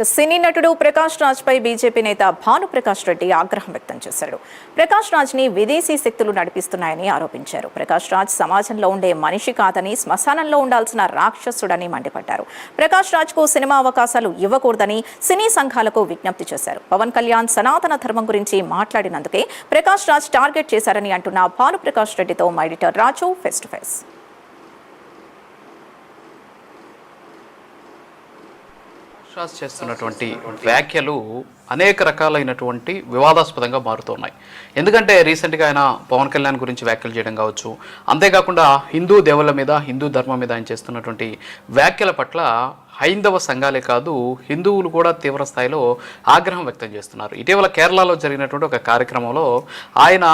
సినీ నటుడు ప్రకాష్ రాజ్ పై బీజేపీ నేత భానుప్రకాష్ రెడ్డి ఆగ్రహం వ్యక్తం చేశారు. ప్రకాష్ రాజ్ ని విదేశీ శక్తులు నడిపిస్తున్నాయని ఆరోపించారు. ప్రకాష్ రాజ్ సమాజంలో ఉండే మనిషి కాదని, శ్మశానంలో ఉండాల్సిన రాక్షసుడని మండిపడ్డారు. ప్రకాష్ రాజ్ కు సినిమా అవకాశాలు ఇవ్వకూడదని సినీ సంఘాలకు విజ్ఞప్తి చేశారు. పవన్ కళ్యాణ్ సనాతన ధర్మం గురించి మాట్లాడినందుకే ప్రకాష్ రాజ్ టార్గెట్ చేశారని అంటున్న భానుప్రకాష్ రెడ్డితో మా editor Raju face to face. చేస్తున్నటువంటి వ్యాఖ్యలు అనేక రకాలైనటువంటి వివాదాస్పదంగా మారుతున్నాయి. ఎందుకంటే రీసెంట్గా ఆయన పవన్ కళ్యాణ్ గురించి వ్యాఖ్యలు చేయడం కావచ్చు, అంతేకాకుండా హిందూ దేవుళ్ళ మీద, హిందూ ధర్మం మీద ఆయన చేస్తున్నటువంటి వ్యాఖ్యల పట్ల హైందవ సంఘాలే కాదు, హిందువులు కూడా తీవ్ర స్థాయిలో ఆగ్రహం వ్యక్తం చేస్తున్నారు. ఇటీవల కేరళలో జరిగినటువంటి ఒక కార్యక్రమంలో ఆయన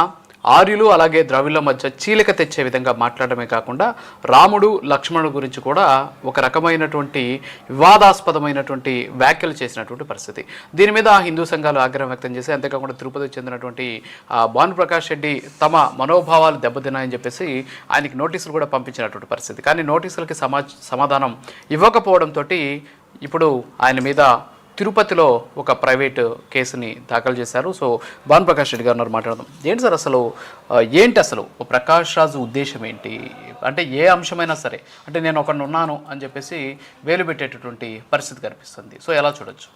ఆర్యులు అలాగే ద్రవిడుల మధ్య చీలిక తెచ్చే విధంగా మాట్లాడమే కాకుండా రాముడు లక్ష్మణుడు గురించి కూడా ఒక రకమైనటువంటి వివాదాస్పదమైనటువంటి వ్యాఖ్యలు చేసినటువంటి పరిస్థితి. దీని మీద హిందూ సంఘాలు ఆగ్రహం వ్యక్తం చేసి, అంతేకాకుండా తిరుపతికి చెందినటువంటి భానుప్రకాష్ రెడ్డి తమ మనోభావాలు దెబ్బతిన్నాయని చెప్పేసి ఆయనకి నోటీసులు కూడా పంపించినటువంటి పరిస్థితి. కానీ నోటీసులకి సమాధానం ఇవ్వకపోవడంతో ఇప్పుడు ఆయన మీద తిరుపతిలో ఒక ప్రైవేట్ కేసుని దాఖలు చేశారు. సో భానుప్రకాష్ రెడ్డి గారు మాట్లాడదాం. ఏంటి సార్ అసలు ప్రకాష్ రాజు ఉద్దేశం ఏంటి? అంటే ఏ అంశమైనా సరే, అంటే నేను ఒకరిని ఉన్నాను అని చెప్పేసి వేలు పెట్టేటటువంటి పరిస్థితి కనిపిస్తుంది. సో ఎలా చూడొచ్చు?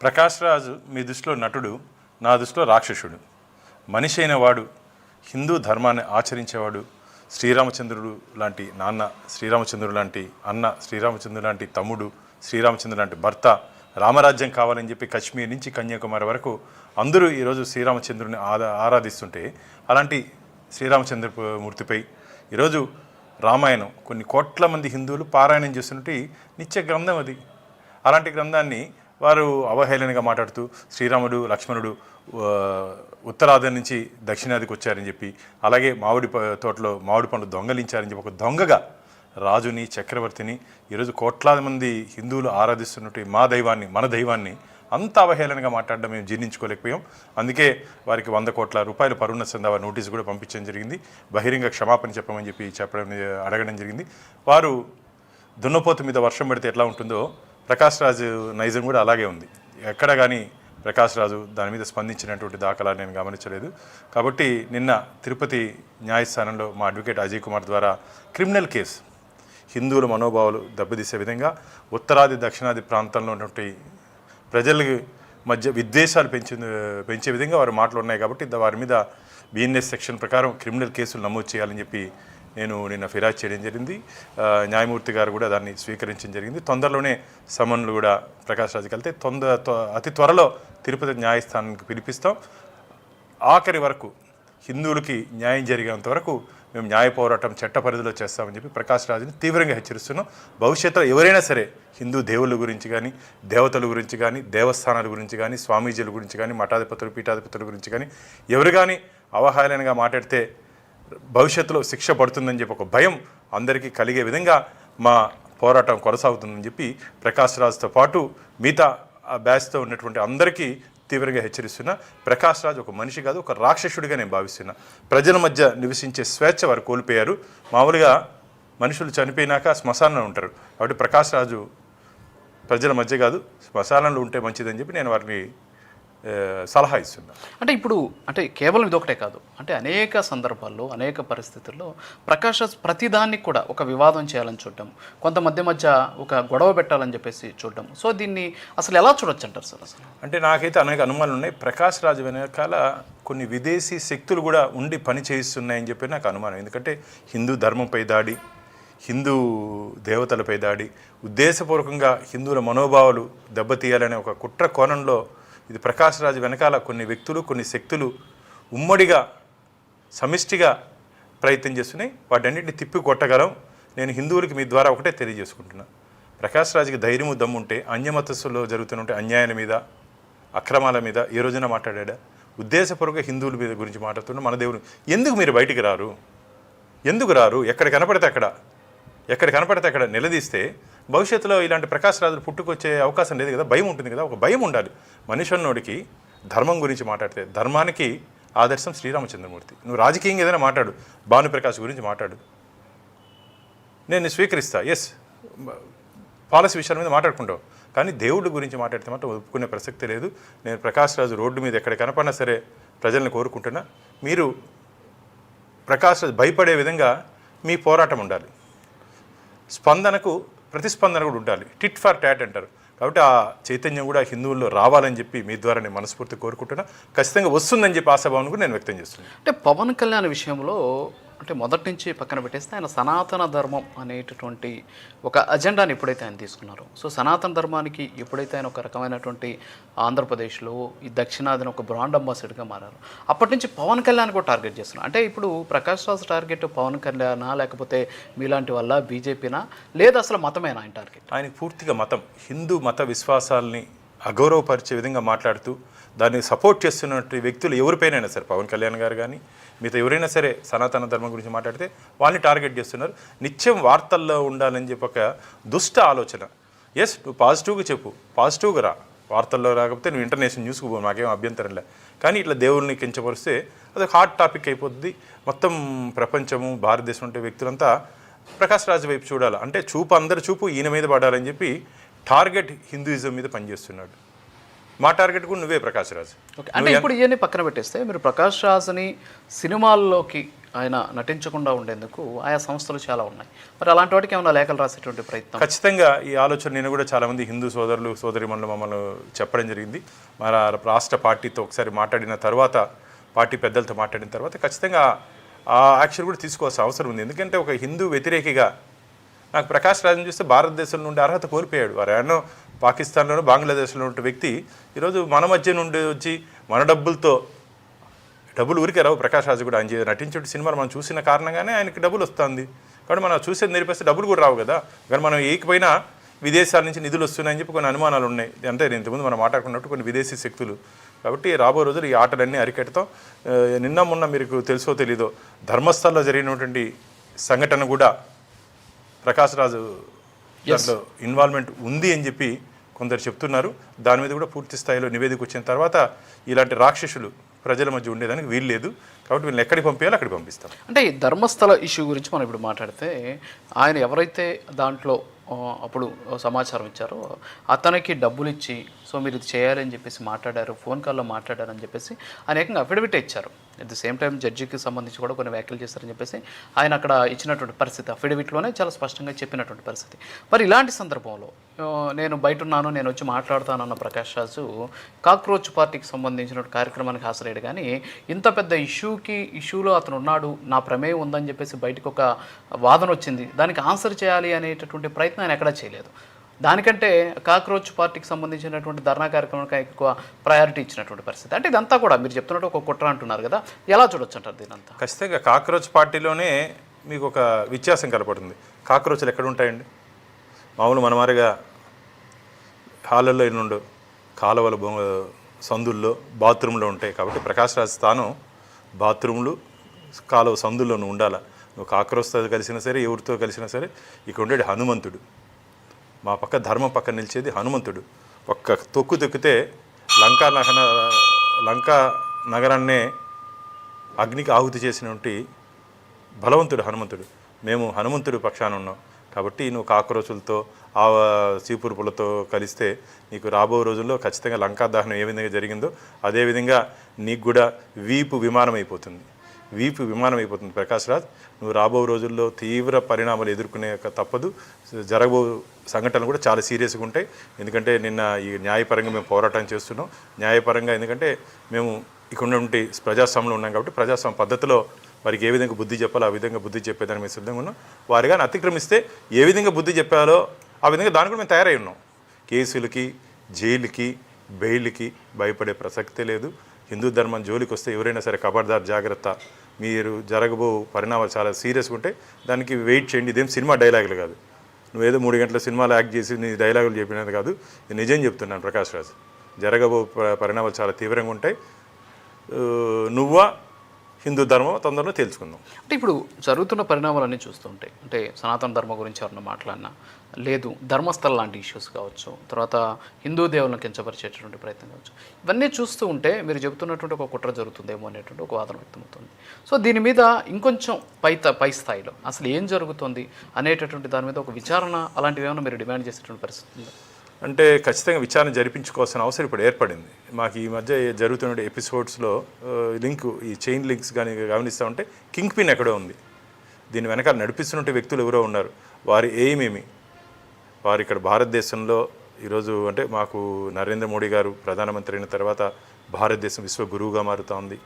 ప్రకాష్ రాజు మీ దృష్టిలో నటుడు, నా దృష్టిలో రాక్షసుడు. మనిషి అయిన వాడు, హిందూ ధర్మాన్ని ఆచరించేవాడు, శ్రీరామచంద్రుడు లాంటి నాన్న, శ్రీరామచంద్రుడు లాంటి అన్న, శ్రీరామచంద్రుడు లాంటి తమ్ముడు, శ్రీరామచంద్రుడు లాంటి భర్త, రామరాజ్యం కావాలని చెప్పి కాశ్మీర్ నుంచి కన్యాకుమారి వరకు అందరూ ఈరోజు శ్రీరామచంద్రుని ఆరాధిస్తుంటే, అలాంటి శ్రీరామచంద్రమూర్తిపై ఈరోజు రామాయణం కొన్ని కోట్ల మంది హిందువులు పారాయణం చేస్తున్నట్టు నిత్య గ్రంథం అది. అలాంటి గ్రంథాన్ని వారు అవహేళనగా మాట్లాడుతూ శ్రీరాముడు లక్ష్మణుడు ఉత్తరాది నుంచి దక్షిణాదికి వచ్చారని చెప్పి, అలాగే మామిడి తోటలో మామిడి పండ్లు దొంగలించారని చెప్పి ఒక దొంగగా రాజుని, చక్రవర్తిని ఈరోజు కోట్లాది మంది హిందువులు ఆరాధిస్తున్నట్టు మా దైవాన్ని, మన దైవాన్ని అంత అవహేళనగా మాట్లాడడం మేము జీర్ణించుకోలేకపోయాం. అందుకే వారికి 100 కోట్ల రూపాయల పరుణ సందావ నోటీసు కూడా పంపించడం జరిగింది. బహిరంగ క్షమాపణ చెప్పమని చెప్పి అడగడం జరిగింది. వారు దున్నపోతు మీద వర్షం పడితే ఎట్లా ఉంటుందో ప్రకాష్ రాజు నైజం కూడా అలాగే ఉంది. ఎక్కడ కానీ ప్రకాష్ రాజు దాని మీద స్పందించినటువంటి దాఖలాలు నేను గమనించలేదు. కాబట్టి నిన్న తిరుపతి న్యాయస్థానంలో మా అడ్వకేట్ అజయ్ కుమార్ ద్వారా క్రిమినల్ కేసు, హిందువుల మనోభావాలు దెబ్బతీసే విధంగా ఉత్తరాది దక్షిణాది ప్రాంతంలో ఉన్నటువంటి ప్రజల మధ్య విద్వేషాలు పెంచే విధంగా వారి మాటలు ఉన్నాయి. కాబట్టి వారి మీద బిఎన్ఎస్ సెక్షన్ ప్రకారం క్రిమినల్ కేసులు నమోదు చేయాలని చెప్పి నేను నిన్న ఫిర్యాదు చేయడం జరిగింది. న్యాయమూర్తి గారు కూడా దాన్ని స్వీకరించడం జరిగింది. తొందరలోనే సమన్లు కూడా ప్రకాష్ రాజుకి వెళ్తే అతి త్వరలో తిరుపతి న్యాయస్థానానికి పిలిపిస్తాం. ఆఖరి వరకు హిందువులకి న్యాయం జరిగేంత వరకు మేము న్యాయ పోరాటం చట్ట పరిధిలో చేస్తామని చెప్పి ప్రకాష్ రాజుని తీవ్రంగా హెచ్చరిస్తున్నాం. భవిష్యత్తులో ఎవరైనా సరే హిందూ దేవుళ్ళ గురించి కానీ, దేవతల గురించి కానీ, దేవస్థానాల గురించి కానీ, స్వామీజీల గురించి కానీ, మఠాధిపతులు, పీఠాధిపతుల గురించి కానీ ఎవరు కానీ అవహేళనగా మాట్లాడితే భవిష్యత్తులో శిక్ష పడుతుందని చెప్పి ఒక భయం అందరికీ కలిగే విధంగా మా పోరాటం కొనసాగుతుందని చెప్పి ప్రకాష్ రాజుతో పాటు మిగతా బ్యాచ్తో ఉన్నటువంటి అందరికీ తీవ్రంగా హెచ్చరిస్తున్నా. ప్రకాష్ రాజ్ ఒక మనిషి కాదు, ఒక రాక్షసుడిగా నేను భావిస్తున్నా. ప్రజల మధ్య నివసించే స్వేచ్ఛ వారు కోల్పోయారు. మామూలుగా మనుషులు చనిపోయినాక శ్మశానంలో ఉంటారు. కాబట్టి ప్రకాష్ రాజు ప్రజల మధ్య కాదు, శ్మశానంలో ఉంటే మంచిదని చెప్పి నేను వారిని సలహా ఇస్తున్నా. అంటే కేవలం ఇదొకటే కాదు, అంటే అనేక సందర్భాల్లో, అనేక పరిస్థితుల్లో ప్రకాష్ రాజ్ ప్రతిదానికి కూడా ఒక వివాదం చేయాలని చూడటం, కొంత మధ్య ఒక గొడవ పెట్టాలని చెప్పేసి చూడటం. సో దీన్ని అసలు ఎలా చూడొచ్చు అంటారు సార్? అంటే నాకైతే అనేక అనుమానాలు ఉన్నాయి. ప్రకాష్ రాజ్ వెనకాల కొన్ని విదేశీ శక్తులు కూడా ఉండి పని చేయిస్తున్నాయని చెప్పి నాకు అనుమానం. ఎందుకంటే హిందూ ధర్మంపై దాడి, హిందూ దేవతలపై దాడి, ఉద్దేశపూర్వకంగా హిందువుల మనోభావాలు దెబ్బతీయాలనే ఒక కుట్ర కోణంలో ఇది ప్రకాష్ రాజు వెనకాల కొన్ని వ్యక్తులు, కొన్ని శక్తులు ఉమ్మడిగా సమిష్టిగా ప్రయత్నం చేస్తున్నాయి. వాటన్నింటిని తిప్పి కొట్టగలం. నేను హిందువులకి మీ ద్వారా ఒకటే తెలియజేసుకుంటున్నా, ప్రకాష్ రాజుకి ధైర్యము దమ్ముంటే అన్యమతస్సులో జరుగుతున్న అన్యాయాల మీద, అక్రమాల మీద ఏ రోజున మాట్లాడా? ఉద్దేశపూర్వక హిందువుల మీద గురించి మాట్లాడుతున్నా. మన దేవుడు ఎందుకు మీరు బయటికి రారు? ఎందుకు రారు? ఎక్కడ కనపడితే అక్కడ నిలదీస్తే భవిష్యత్తులో ఇలాంటి ప్రకాష్ రాజులు పుట్టుకొచ్చే అవకాశం లేదు కదా. భయం ఉంటుంది కదా, ఒక భయం ఉండాలి. మనిషి అన్నోడికి ధర్మం గురించి మాట్లాడితే, ధర్మానికి ఆదర్శం శ్రీరామచంద్రమూర్తి. నువ్వు రాజకీయంగా ఏదైనా మాట్లాడు, భానుప్రకాష్ గురించి మాట్లాడు, నేను స్వీకరిస్తా. ఎస్, పాలసీ విషయాల మీద మాట్లాడుకుంటావు. కానీ దేవుడి గురించి మాట్లాడితే మాత్రం ఒప్పుకునే ప్రసక్తి లేదు. నేను ప్రకాష్ రాజు రోడ్డు మీద ఎక్కడ కనపడినా సరే ప్రజల్ని కోరుకుంటున్నా, మీరు ప్రకాష్ రాజు భయపడే విధంగా మీ పోరాటం ఉండాలి, స్పందనకు ప్రతిస్పందన కూడా ఉండాలి. టిట్ ఫర్ టాట్ అంటారు. కాబట్టి ఆ చైతన్యం కూడా హిందువుల్లో రావాలని చెప్పి మీ ద్వారా నేను మనస్ఫూర్తి కోరుకుంటున్నా. ఖచ్చితంగా వస్తుందని చెప్పి ఆశాభావం కూడా నేను వ్యక్తం చేస్తున్నాను. అంటే పవన్ కళ్యాణ్ విషయంలో అంటే మొదటి నుంచి పక్కన పెట్టేస్తే ఆయన సనాతన ధర్మం అనేటటువంటి ఒక అజెండాని ఎప్పుడైతే ఆయన తీసుకున్నారో, సో సనాతన ధర్మానికి ఎప్పుడైతే ఆయన ఒక రకమైనటువంటి ఆంధ్రప్రదేశ్లో ఈ దక్షిణాదిన ఒక బ్రాండ్ అంబాసిడర్గా మారారు, అప్పటి నుంచి పవన్ కళ్యాణ్ కూడా టార్గెట్ చేస్తున్నారు. అంటే ఇప్పుడు ప్రకాష్ రాజ్ టార్గెట్ పవన్ కళ్యాణా, లేకపోతే మీలాంటి వల్ల బీజేపీనా, లేదా అసలు మతమేనా ఆయన టార్గెట్? ఆయనకి పూర్తిగా మతం, హిందూ మత విశ్వాసాలని అగౌరవపరిచే విధంగా మాట్లాడుతూ దాన్ని సపోర్ట్ చేస్తున్నటువంటి వ్యక్తులు ఎవరిపైనైనా సరే, పవన్ కళ్యాణ్ గారు కానీ మిగతా ఎవరైనా సరే సనాతన ధర్మం గురించి మాట్లాడితే వాళ్ళని టార్గెట్ చేస్తున్నారు. నిత్యం వార్తల్లో ఉండాలని చెప్పి ఒక దుష్ట ఆలోచన. ఎస్, నువ్వు పాజిటివ్గా చెప్పు, పాజిటివ్గా రా, వార్తల్లో రాకపోతే నువ్వు ఇంటర్నేషనల్ న్యూస్కి పో, మాకేం అభ్యంతరం లే. కానీ ఇట్లా దేవుల్ని కించపరిస్తే అది హాట్ టాపిక్ అయిపోద్ది. మొత్తం ప్రపంచము, భారతదేశం ఉండే వ్యక్తులంతా ప్రకాష్ రాజ్ వైపు చూడాలి. అంటే చూపు, అందరి చూపు ఈయన మీద పడాలని చెప్పి టార్గెట్ హిందూయిజం మీద పనిచేస్తున్నాడు. మా టార్గెట్ కూడా నువ్వే ప్రకాష్ రాజ్. ఓకే, అంటే ఇప్పుడు ఇవన్నీ పక్కన పెట్టేస్తే మీరు ప్రకాష్ రాజ్ని సినిమాల్లోకి ఆయన నటించకుండా ఉండేందుకు ఆయా సంస్థలు చాలా ఉన్నాయి. మరి అలాంటి వాటికి ఏమైనా లేఖలు రాసేటువంటి ప్రయత్నం? ఖచ్చితంగా ఈ ఆలోచన నేను కూడా చాలామంది హిందూ సోదరులు సోదరిమణులు మమ్మల్ని చెప్పడం జరిగింది. మన రాష్ట్ర పార్టీతో ఒకసారి మాట్లాడిన తర్వాత, పార్టీ పెద్దలతో మాట్లాడిన తర్వాత ఖచ్చితంగా ఆ యాక్షన్ కూడా తీసుకోవాల్సిన అవసరం ఉంది. ఎందుకంటే ఒక హిందూ వ్యతిరేకిగా నాకు ప్రకాష్ రాజ్ని చూస్తే భారతదేశం నుండి అర్హత కోల్పోయాడు. వారు ఎన్నో పాకిస్తాన్లోనూ బంగ్లాదేశ్లో ఉన్న వ్యక్తి ఈరోజు మన మధ్య నుండి వచ్చి మన డబ్బులు ఊరికే రావు. ప్రకాష్ రాజు కూడా ఆయన నటించే సినిమాలు మనం చూసిన కారణంగానే ఆయనకి డబ్బులు వస్తుంది. కాబట్టి మనం చూసేది నేర్పిస్తే డబ్బులు కూడా రావు కదా. కానీ మనం ఏకపోయినా విదేశాల నుంచి నిధులు వస్తున్నాయని చెప్పి కొన్ని అనుమానాలు ఉన్నాయి. అంటే ఇంతకుముందు మనం మాట్లాడుకున్నట్టు కొన్ని విదేశీ శక్తులు. కాబట్టి రాబోయే రోజులు ఈ ఆటలన్నీ అరికడతాం. నిన్న మొన్న మీకు తెలుసో తెలీదో ధర్మస్థల్లో జరిగినటువంటి సంఘటన కూడా ప్రకాష్ రాజు దాంట్లో ఇన్వాల్వ్మెంట్ ఉంది అని చెప్పి కొందరు చెప్తున్నారు. దాని మీద కూడా పూర్తి స్థాయిలో నివేదిక వచ్చిన తర్వాత ఇలాంటి రాక్షసులు ప్రజల మధ్య ఉండేదానికి వీలు లేదు. కాబట్టి వీళ్ళని ఎక్కడికి పంపించాలో అక్కడికి పంపిస్తాం. అంటే ఈ ధర్మస్థల ఇష్యూ గురించి మనం ఇప్పుడు మాట్లాడితే, ఆయన ఎవరైతే దాంట్లో అప్పుడు సమాచారం ఇచ్చారో అతనికి డబ్బులు ఇచ్చి, సో మీరు ఇది చేయాలని చెప్పేసి మాట్లాడారు, ఫోన్ కాల్లో మాట్లాడారని చెప్పేసి ఆయన ఏకంగా అఫిడవిట్ ఇచ్చారు. అట్ ది సేమ్ టైం జడ్జికి సంబంధించి కూడా కొన్ని వ్యాఖ్యలు చేస్తారని చెప్పేసి ఆయన అక్కడ ఇచ్చినటువంటి పరిస్థితి, అఫిడవిట్లోనే చాలా స్పష్టంగా చెప్పినటువంటి పరిస్థితి. మరి ఇలాంటి సందర్భంలో నేను బయట ఉన్నాను, నేను వచ్చి మాట్లాడతానన్న ప్రకాష్ రాజు కాక్రోచ్ పార్టీకి సంబంధించిన కార్యక్రమానికి హాజరయ్యాడు. కానీ ఇంత పెద్ద ఇష్యూలో అతను ఉన్నాడు, నా ప్రమేయం ఉందని చెప్పేసి బయటకు ఒక వాదన వచ్చింది, దానికి ఆన్సర్ చేయాలి అనేటటువంటి ప్రయత్నం ఆయన ఎక్కడా చేయలేదు. దానికంటే కాక్రోచ్ పార్టీకి సంబంధించినటువంటి ధర్నా కార్యక్రమానికి ఎక్కువ ప్రయారిటీ ఇచ్చినటువంటి పరిస్థితి. అంటే ఇదంతా కూడా మీరు చెప్తున్నట్టు ఒక కుట్ర అంటున్నారు కదా, ఎలా చూడొచ్చు అంటారు దీనంతా? ఖచ్చితంగా కాక్రోచ్ పార్టీలోనే మీకు ఒక వ్యత్యాసం కనపడుతుంది. కాక్రోచ్లు ఎక్కడ ఉంటాయండి? మామూలు మనమారిగా హాలల్లో ఎన్నుండు, కాలువల సందుల్లో, బాత్రూంలో ఉంటాయి. కాబట్టి ప్రకాష్ రాజ్ స్థానం బాత్రూంలు, కాలువ సందుల్లో ఉండాలి. నువ్వు కాక్రోచ్తో కలిసినా సరే, ఎవరితో కలిసినా సరే, ఇక్కడ ఉండేది హనుమంతుడు. మా పక్క ధర్మం పక్కన నిలిచేది హనుమంతుడు. ఒక్క తొక్కితే లంకా నగరాన్నే అగ్నికి ఆహుతి చేసినటువంటి బలవంతుడు హనుమంతుడు. మేము హనుమంతుడు పక్షాన ఉన్నాం. కాబట్టి నువ్వు కాక్రోచులతో, ఆ చీపురుపులతో కలిస్తే నీకు రాబో రోజుల్లో ఖచ్చితంగా లంకా దహనం ఏ విధంగా జరిగిందో అదేవిధంగా నీకు కూడా వీపు విమానం అయిపోతుంది. ప్రకాష్ రాజ్, నువ్వు రాబో రోజుల్లో తీవ్ర పరిణామాలు ఎదుర్కొనే తప్పదు. జరగబో సంఘటనలు కూడా చాలా సీరియస్గా ఉంటాయి. ఎందుకంటే నిన్న ఈ న్యాయపరంగా మేము పోరాటం చేస్తున్నాం. న్యాయపరంగా ఎందుకంటే మేము ఇక్కడ నుండి ప్రజాస్వామ్యంలో ఉన్నాం. కాబట్టి ప్రజాస్వామ్య పద్ధతిలో వారికి ఏ విధంగా బుద్ధి చెప్పాలో ఆ విధంగా బుద్ధి చెప్పేదానికి మేము సిద్ధంగా ఉన్నాం. వారిగా అతిక్రమిస్తే ఏ విధంగా బుద్ధి చెప్పాలో ఆ విధంగా దానికి కూడా మేము తయారై ఉన్నాం. కేసులకి, జైలుకి, బెయిల్కి భయపడే ప్రసక్తే లేదు. హిందూ ధర్మం జోలికి వస్తే ఎవరైనా సరే ఖబర్దార్, జాగ్రత్త, మీరు జరగబో పరిణామాలు చాలా సీరియస్గా ఉంటాయి. దానికి వెయిట్ చేయండి. ఇదేం సినిమా డైలాగులు కాదు. నువ్వేదో 3 గంటల సినిమాలో యాక్ట్ చేసి నీ డైలాగులు చెప్పినది కాదు. నేను నిజం చెప్తున్నాను ప్రకాష్ రాజ్. జరగబో పరిణామాలు చాలా తీవ్రంగా ఉంటాయి. నువ్వా హిందూ ధర్మం తొందరలో తెలుసుకుందాం. అంటే ఇప్పుడు జరుగుతున్న పరిణామాలన్నీ చూస్తూ ఉంటాయి. అంటే సనాతన ధర్మం గురించి ఎవరన్నా మాట్లాడినా, లేదు ధర్మస్థల లాంటి ఇష్యూస్ కావచ్చు, తర్వాత హిందూ దేవులను కించపరిచేటటువంటి ప్రయత్నం కావచ్చు, ఇవన్నీ చూస్తూ ఉంటే మీరు చెబుతున్నటువంటి ఒక కుట్ర జరుగుతుందేమో అనేటువంటి ఒక వాదన వ్యక్తమవుతుంది. సో దీని మీద ఇంకొంచెం పై స్థాయిలో అసలు ఏం జరుగుతుంది అనేటటువంటి దాని మీద ఒక విచారణ అలాంటివి ఏమైనా మీరు డిమాండ్ చేసేటువంటి పరిస్థితి ఉందా? అంటే ఖచ్చితంగా విచారణ జరిపించుకోవాల్సిన అవసరం ఇప్పుడు ఏర్పడింది. మాకు ఈ మధ్య జరుగుతున్న ఎపిసోడ్స్లో ఈ చైన్ లింక్స్ కానీ గమనిస్తూ ఉంటే కింగ్ పిన్ ఎక్కడో ఉంది. దీని వెనకాల నడిపిస్తున్న వ్యక్తులు ఎవరో ఉన్నారు. వారి ఎయిమ్ ఏమి? వారు ఇక్కడ భారతదేశంలో ఈరోజు అంటే మాకు నరేంద్ర మోడీ గారు ప్రధానమంత్రి అయిన తర్వాత భారతదేశం విశ్వ గురువుగా మారుతూ ఉంది.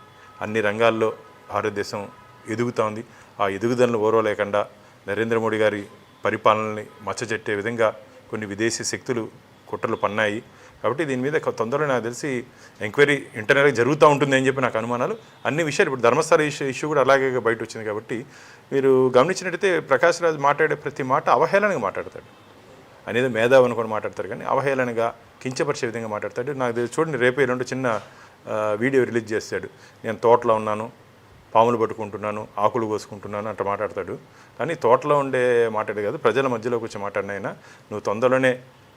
అన్ని రంగాల్లో భారతదేశం ఎదుగుతూ ఉంది. ఆ ఎదుగుదలను ఓర్వలేకుండా నరేంద్ర మోడీ గారి పరిపాలనని మచ్చచెట్టే విధంగా కొన్ని విదేశీ శక్తులు కుట్రలు పన్నాయి. కాబట్టి దీని మీద తొందరలో నాకు తెలిసి ఎంక్వైరీ ఇంటర్నల్గా జరుగుతూ ఉంటుంది అని చెప్పి నాకు అనుమానాలు. అన్ని విషయాలు ఇప్పుడు ధర్మస్థల ఇష్యూ కూడా అలాగే బయట వచ్చింది. కాబట్టి మీరు గమనించినట్టయితే ప్రకాష్ రాజ్ మాట్లాడే ప్రతి మాట అవహేళనగా మాట్లాడతాడు. అనేది మేధావి అనుకొని మాట్లాడతారు, కానీ అవహేళనగా కించపరిచే విధంగా మాట్లాడతాడు. నాకు తెలిసి చూడండి, రేపు ఎల్లుండి చిన్న వీడియో రిలీజ్ చేస్తాడు. నేను తోటలో ఉన్నాను, పాములు పట్టుకుంటున్నాను, ఆకులు కోసుకుంటున్నాను అంట మాట్లాడతాడు. కానీ తోటలో ఉండే మాట్లాడే కాదు, ప్రజల మధ్యలోకి వచ్చి మాట్లాడినైనా నువ్వు తొందరలోనే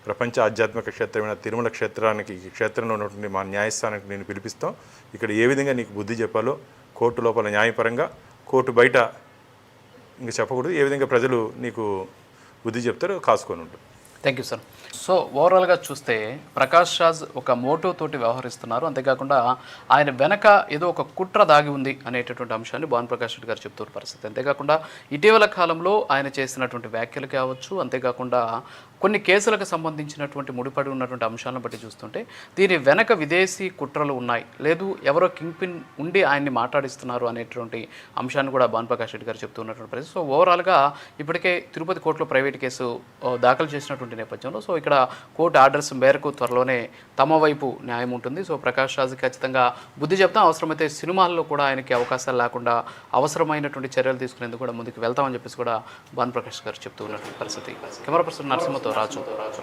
ప్రపంచ ఆధ్యాత్మిక క్షేత్రమైన తిరుమల క్షేత్రంలో ఉన్నటువంటి మా న్యాయస్థానానికి నేను పిలిపిస్తాం. ఇక్కడ ఏ విధంగా నీకు బుద్ధి చెప్పాలో కోర్టు లోపల న్యాయపరంగా, కోర్టు బయట ఇంకా చెప్పకూడదు, ఏ విధంగా ప్రజలు నీకు బుద్ధి చెప్తారో కాసుకొని ఉంటుంది. Thank you sir. సో ఓవరాల్గా చూస్తే ప్రకాష్ రాజ్ ఒక మోటో తోటి వ్యవహరిస్తున్నారు. అంతేకాకుండా ఆయన వెనక ఏదో ఒక కుట్ర దాగి ఉంది అనేటటువంటి అంశాన్ని భానుప్రకాష్ రెడ్డి గారు చెప్తున్న పరిస్థితి. అంతేకాకుండా ఇటీవల కాలంలో ఆయన చేసినటువంటి వ్యాఖ్యలు కావచ్చు, అంతేకాకుండా కొన్ని కేసులకు సంబంధించినటువంటి ముడిపడి ఉన్నటువంటి అంశాలను బట్టి చూస్తుంటే దీని వెనక విదేశీ కుట్రలు ఉన్నాయి, లేదు ఎవరో కింగ్ పిన్ ఉండి ఆయన్ని మాట్లాడిస్తున్నారు అనేటువంటి అంశాన్ని కూడా భానుప్రకాష్ రెడ్డి గారు చెప్తున్నటువంటి పరిస్థితి. సో ఓవరాల్గా ఇప్పటికే తిరుపతి కోర్టులో ప్రైవేట్ కేసు దాఖలు చేసినటువంటి నేపథ్యంలో సో ఇక్కడ కోర్టు ఆర్డర్స్ మేరకు త్వరలోనే తమ వైపు న్యాయం ఉంటుంది. సో ప్రకాష్ రాజ్ ఖచ్చితంగా బుద్ధి చెప్తాం, అవసరమైతే సినిమాల్లో కూడా ఆయనకి అవకాశాలు లేకుండా అవసరమైనటువంటి చర్యలు తీసుకునేందుకు కూడా ముందుకు వెళ్తామని చెప్పేసి కూడా భానుప్రకాష్ గారు చెప్తూ ఉన్నటువంటి పరిస్థితి. కెమెరా పర్సన్ నరసింహతో రాజు, ప్రైమ్ న్యూస్.